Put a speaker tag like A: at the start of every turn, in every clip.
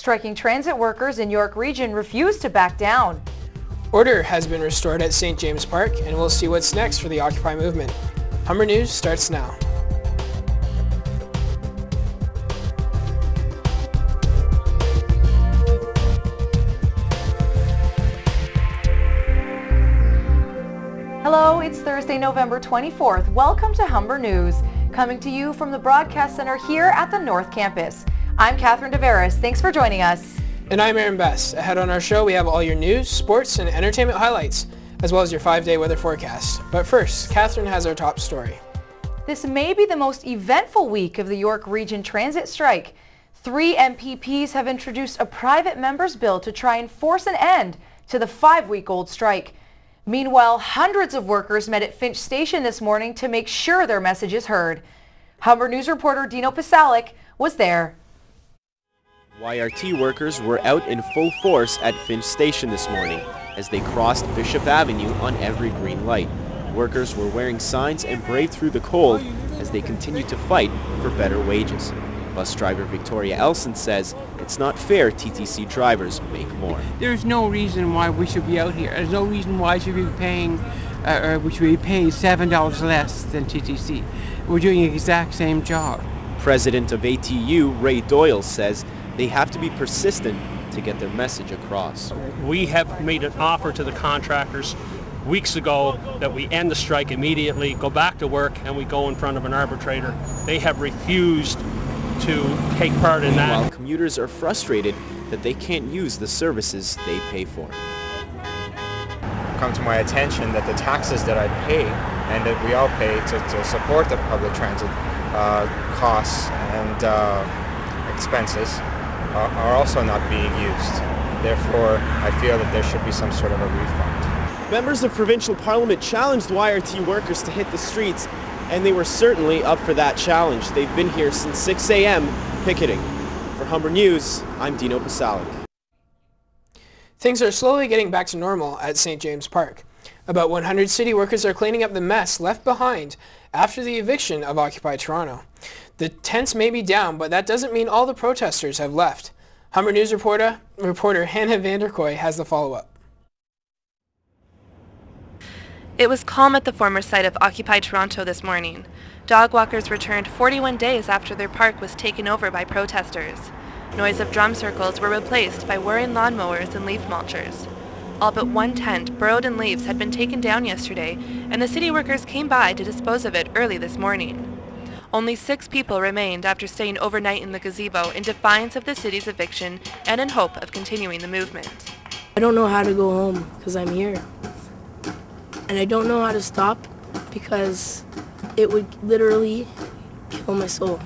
A: Striking transit workers in York Region refuse to back down.
B: Order has been restored at St. James Park, and we'll see what's next for the Occupy movement. Humber News starts now.
A: Hello, it's Thursday, November 24th. Welcome to Humber News, coming to you from the Broadcast Center here at the North Campus. I'm Catherine DeVeris. Thanks for joining us.
B: And I'm Aaron Best. Ahead on our show, we have all your news, sports, and entertainment highlights, as well as your 5-day weather forecast. But first, Catherine has our top story.
A: This may be the most eventful week of the York Region transit strike. 3 MPPs have introduced a private member's bill to try and force an end to the 5-week-old strike. Meanwhile, hundreds of workers met at Finch Station this morning to make sure their message is heard. Humber News reporter Dino Pasalic was there.
C: YRT workers were out in full force at Finch Station this morning as they crossed Bishop Avenue on every green light. Workers were wearing signs and braved through the cold as they continued to fight for better wages. Bus driver Victoria Elson says it's not fair TTC drivers make more.
D: There's no reason why we should be out here. There's no reason why we should be paying $7 less than TTC. We're doing the exact same job.
C: President of ATU, Ray Doyle, says they have to be persistent to get their message across.
E: We have made an offer to the contractors weeks ago that we end the strike immediately, go back to work, and we go in front of an arbitrator. They have refused to take part in that.
C: While commuters are frustrated that they can't use the services they pay for.
F: Come to my attention that the taxes that I pay and that we all pay to support the public transit costs and expenses are also not being used. Therefore, I feel that there should be some sort of a refund.
C: Members of provincial parliament challenged YRT workers to hit the streets, and they were certainly up for that challenge. They've been here since 6 a.m. picketing. For Humber News, I'm Dino Pasalic.
B: Things are slowly getting back to normal at St. James Park. About 100 city workers are cleaning up the mess left behind after the eviction of Occupy Toronto. The tents may be down, but that doesn't mean all the protesters have left. Humber News reporter Hannah Vanderkoy has the follow-up.
G: It was calm at the former site of Occupy Toronto this morning. Dog walkers returned 41 days after their park was taken over by protesters. Noise of drum circles were replaced by whirring lawnmowers and leaf mulchers. All but one tent, burrowed in leaves, had been taken down yesterday, and the city workers came by to dispose of it early this morning. Only 6 people remained after staying overnight in the gazebo in defiance of the city's eviction and in hope of continuing the movement.
H: I don't know how to go home because I'm here. And I don't know how to stop because it would literally kill my soul.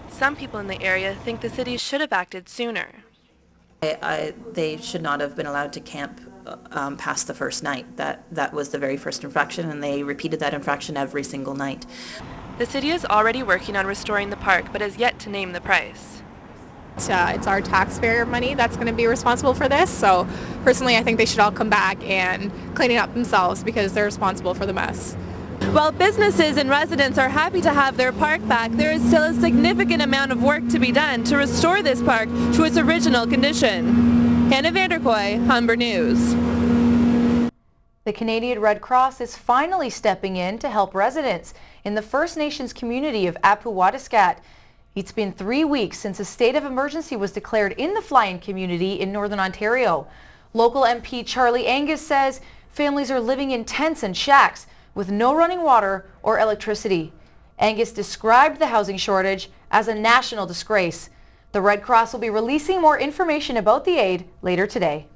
G: Some people in the area think the city should have acted sooner.
I: They should not have been allowed to camp past the first night. That was the very first infraction, and they repeated that infraction every single night.
G: The city is already working on restoring the park, but has yet to name the price.
J: It's our taxpayer money that's going to be responsible for this, so personally I think they should all come back and clean it up themselves because they're responsible for the mess.
G: While businesses and residents are happy to have their park back, there is still a significant amount of work to be done to restore this park to its original condition. Hannah Vanderkoy, Humber News.
A: The Canadian Red Cross is finally stepping in to help residents in the First Nations community of Apu-Watiskat. It's been 3 weeks since a state of emergency was declared in the fly-in community in Northern Ontario. Local MP Charlie Angus says families are living in tents and shacks with no running water or electricity. Angus described the housing shortage as a national disgrace. The Red Cross will be releasing more information about the aid later today.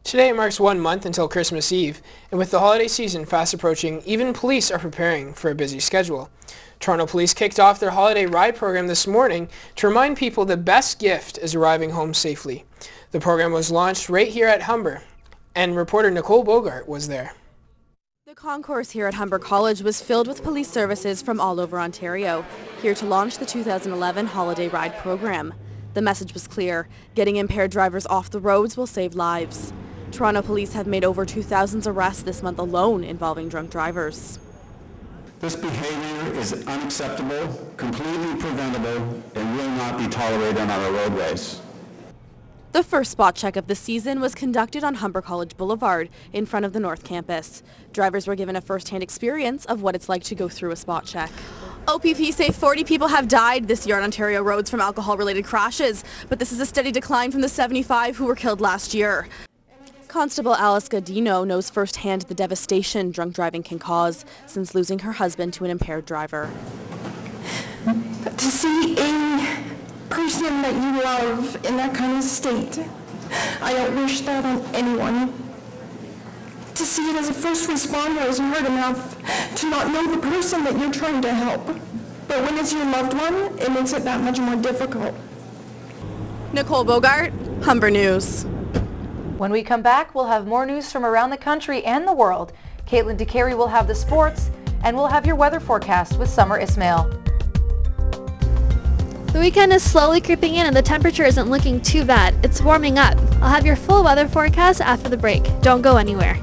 B: Today marks 1 month until Christmas Eve, and with the holiday season fast approaching, even police are preparing for a busy schedule. Toronto Police kicked off their holiday ride program this morning to remind people the best gift is arriving home safely. The program was launched right here at Humber, and reporter Nicole Bogart was there.
K: The concourse here at Humber College was filled with police services from all over Ontario, here to launch the 2011 holiday ride program. The message was clear: getting impaired drivers off the roads will save lives. Toronto Police have made over 2,000 arrests this month alone involving drunk drivers.
L: This behavior is unacceptable, completely preventable, and will not be tolerated on our roadways.
K: The first spot check of the season was conducted on Humber College Boulevard in front of the North Campus. Drivers were given a first-hand experience of what it's like to go through a spot check. OPP say 40 people have died this year on Ontario roads from alcohol-related crashes, but this is a steady decline from the 75 who were killed last year. Constable Alice Godino knows firsthand the devastation drunk driving can cause since losing her husband to an impaired driver.
M: But to see a person that you love in that kind of state, I don't wish that on anyone. To see it as a first responder is hard enough to not know the person that you're trying to help. But when it's your loved one, it makes it that much more difficult.
K: Nicole Bogart, Humber News.
A: When we come back, we'll have more news from around the country and the world. Caitlin DeCarey will have the sports, and we'll have your weather forecast with Summer Ismail.
N: The weekend is slowly creeping in and the temperature isn't looking too bad. It's warming up. I'll have your full weather forecast after the break. Don't go anywhere.